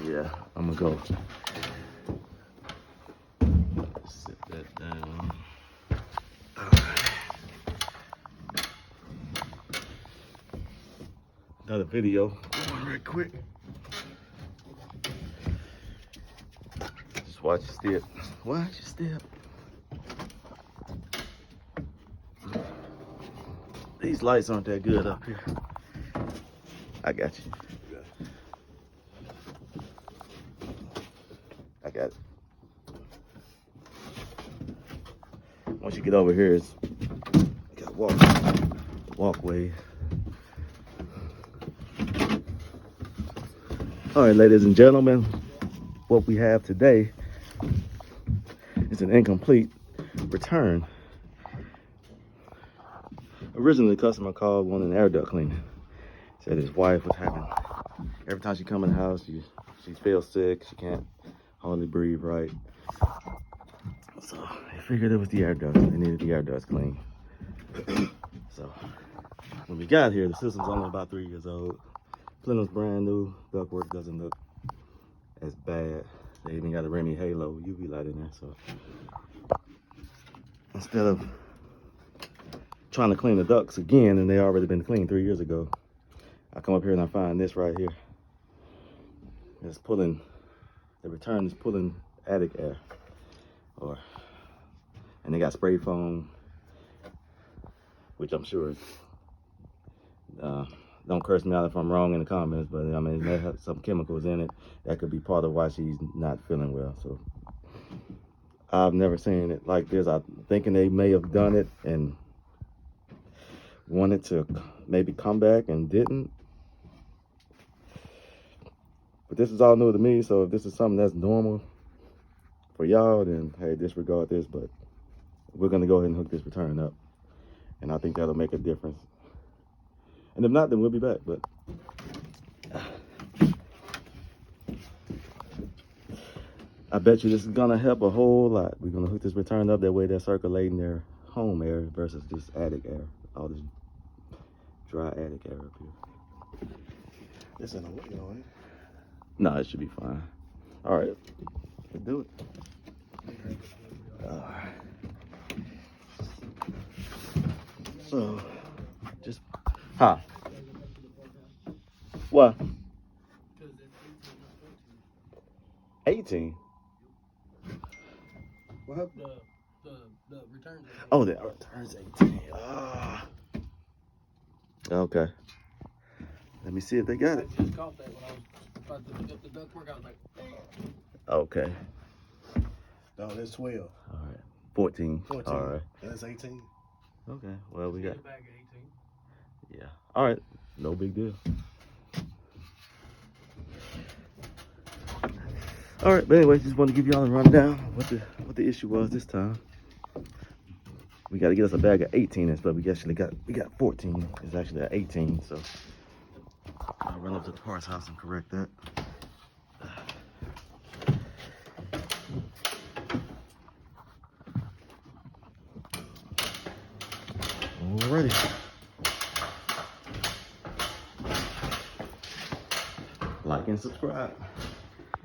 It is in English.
Yeah, I'm gonna go sit that down. All right. Another video going right quick. Just watch your step. Watch your step. These lights aren't that good up here. I got you. I got it. Once you get over here, it's you got walkway. All right, ladies and gentlemen, what we have today is an incomplete return. Originally, the customer called wanting an air duct cleaning. Said his wife was having, every time she come in the house, she feels sick. She can't hardly breathe right. So they figured it was the air ducts. They needed the air ducts clean. So when we got here, the system's only about 3 years old. Plenum's brand new. Ductwork doesn't look as bad. They even got a Remy Halo UV light in there. So instead of trying to clean the ducts again, and they already been cleaned 3 years ago, I come up here and I find this right here. It's pulling, the return is pulling attic air. And they got spray foam, which I'm sure is, don't curse me out if I'm wrong in the comments, but I mean, they have some chemicals in it that could be part of why she's not feeling well. So I've never seen it like this. I'm thinking they may have done it and wanted to maybe come back and didn't. But this is all new to me, so if this is something that's normal for y'all, then hey, disregard this. But we're gonna go ahead and hook this return up, and I think that'll make a difference. And if not, then we'll be back. But I bet you this is gonna help a whole lot. We're gonna hook this return up, that way they're circulating their home air versus just attic air, all this dry attic air up here. This ain't no, you know, it? No, it should be fine. All right, let's do it. All right. So, just, huh? What? 18? What happened? The return. Oh, the return's 18. Ah. Okay. Let me see if they got it. I just caught that when I was about to pick up the ductwork. I was like, damn. Okay. No, that's 12. All right. 14. 14. All right. That's 18. Okay. Well, we got. Back at 18. Yeah. All right. No big deal. All right. But anyway, just wanted to give y'all a rundown of what the issue was this time. We got to get us a bag of 18 but we got 14. It's actually an 18. So I'll run up to the parts house and correct that. Alrighty. Like and subscribe.